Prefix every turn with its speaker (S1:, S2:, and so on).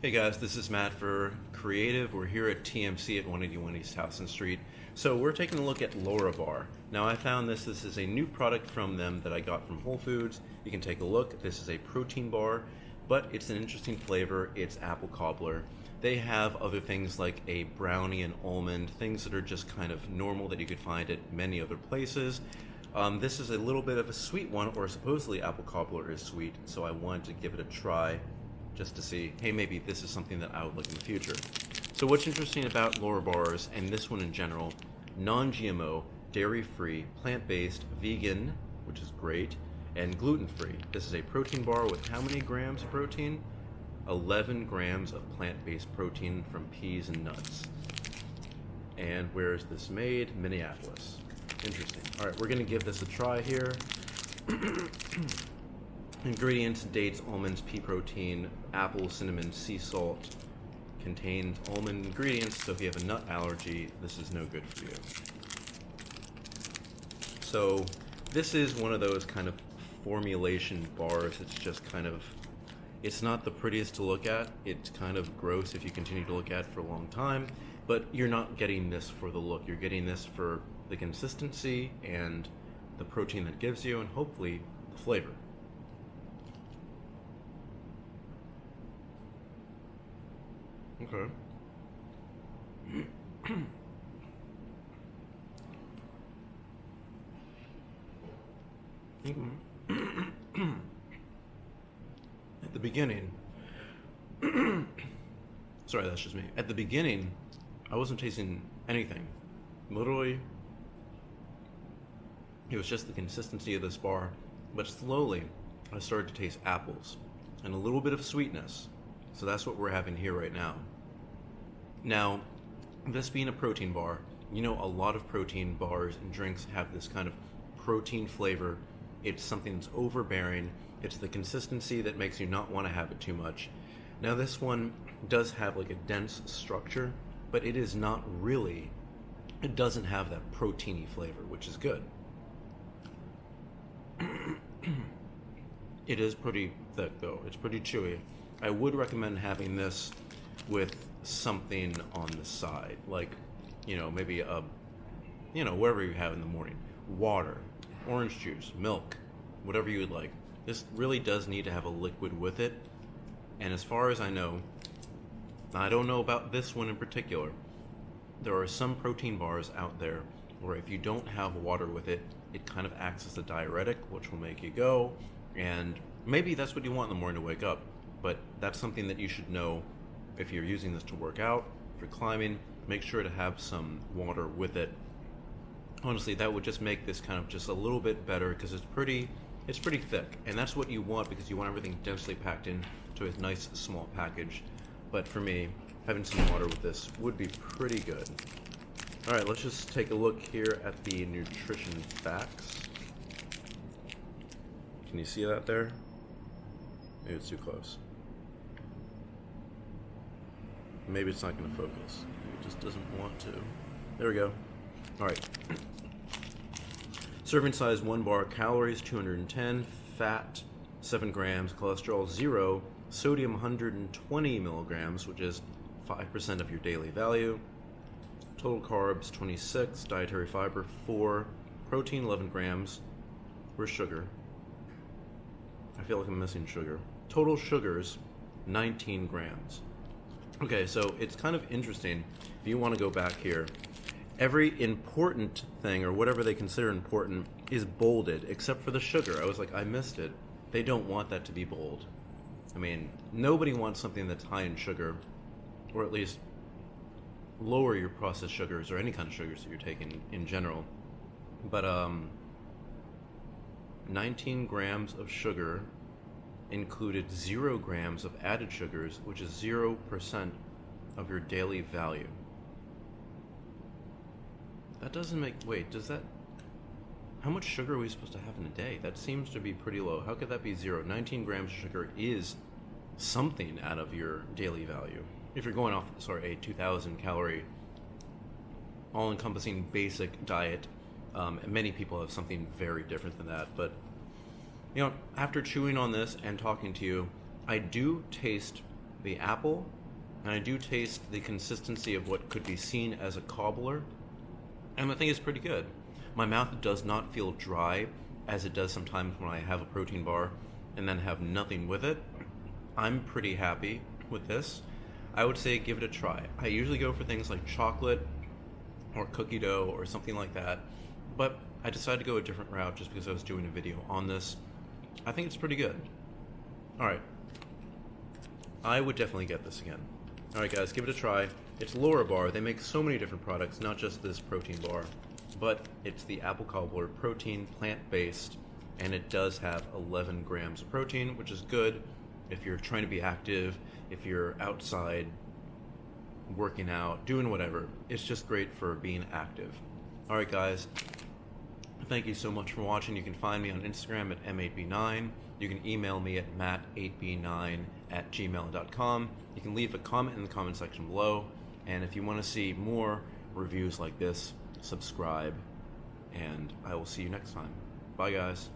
S1: Hey guys, this is Matt for Creative. We're here at TMC at 181 East Houston Street. So we're taking a look at LÄRABAR. Now I found this is a new product from them that I got from Whole Foods. You can take a look. This is a protein bar, but it's an interesting flavor. It's apple cobbler. They have other things like a brownie and almond, things that are just kind of normal that you could find at many other places. This is a little bit of a sweet one, or supposedly apple cobbler is sweet, so I wanted to give it a try just to see, hey, maybe this is something that I would like in the future. So what's interesting about LÄRABARs, and this one in general, non-GMO, dairy-free, plant-based, vegan, which is great, and gluten-free. This is a protein bar with how many grams of protein? 11 grams of plant-based protein from peas and nuts. And where is this made? Minneapolis. Interesting. All right, we're gonna give this a try here. Ingredients: dates, almonds, pea protein, apple, cinnamon, sea salt. Contains almond ingredients, so if you have a nut allergy, this is no good for you. So this is one of those kind of formulation bars. It's just kind of, it's not the prettiest to look at. It's kind of gross if you continue to look at it for a long time, but you're not getting this for the look. You're getting this for the consistency and the protein that gives you, and hopefully the flavor. Okay. At the beginning, sorry, that's just me. At the beginning, I wasn't tasting anything. Literally, it was just the consistency of this bar. But slowly, I started to taste apples and a little bit of sweetness. So that's what we're having here right now. Now, this being a protein bar, you know, a lot of protein bars and drinks have this kind of protein flavor. It's something that's overbearing. It's the consistency that makes you not want to have it too much. Now this one does have like a dense structure, but it is not really, it doesn't have that proteiny flavor, which is good. It is pretty thick though, it's pretty chewy. I would recommend having this with something on the side, like, you know, maybe a, you know, whatever you have in the morning. Water, orange juice, milk, whatever you would like. This really does need to have a liquid with it. And as far as I know, I don't know about this one in particular, there are some protein bars out there where if you don't have water with it, it kind of acts as a diuretic, which will make you go. And maybe that's what you want in the morning to wake up. But that's something that you should know if you're using this to work out, if you're climbing, make sure to have some water with it. Honestly, that would just make this kind of just a little bit better because it's pretty thick, and that's what you want because you want everything densely packed into a nice small package. But for me, having some water with this would be pretty good. All right, let's just take a look here at the nutrition facts. Can you see that there? Maybe it's too close. Maybe it's not going to focus. It just doesn't want to. There we go. All right. Serving size 1 bar, calories 210, fat 7 grams, cholesterol 0, sodium 120 milligrams, which is 5% of your daily value. Total carbs 26, dietary fiber 4, protein 11 grams. Where's sugar? I feel like I'm missing sugar. Total sugars 19 grams. Okay, so it's kind of interesting. If you want to go back here, every important thing, or whatever they consider important, is bolded, except for the sugar. I was like, I missed it. They don't want that to be bold. I mean, nobody wants something that's high in sugar, or at least lower your processed sugars, or any kind of sugars that you're taking in general. But 19 grams of sugar included 0 grams of added sugars, which is 0% of your daily value. That doesn't make, wait, does that, how much sugar are we supposed to have in a day? That seems to be pretty low. How could that be 0? 19 grams of sugar is something out of your daily value. If you're going off, a 2,000 calorie all-encompassing basic diet, many people have something very different than that, but you know, after chewing on this and talking to you, I do taste the apple, and I do taste the consistency of what could be seen as a cobbler, and I think it's pretty good. My mouth does not feel dry as it does sometimes when I have a protein bar and then have nothing with it. I'm pretty happy with this. I would say give it a try. I usually go for things like chocolate or cookie dough or something like that, but I decided to go a different route just because I was doing a video on this. I think it's pretty good. Alright, I would definitely get this again. Alright guys, give it a try. It's LÄRABAR. They make so many different products, not just this protein bar, but it's the apple cobbler protein, plant-based, and it does have 11 grams of protein, which is good if you're trying to be active, if you're outside working out, doing whatever. It's just great for being active. Alright guys, thank you so much for watching. You can find me on Instagram at m8b9. You can email me at matt8b9@gmail.com. You can leave a comment in the comment section below. And if you want to see more reviews like this, subscribe. And I will see you next time. Bye guys.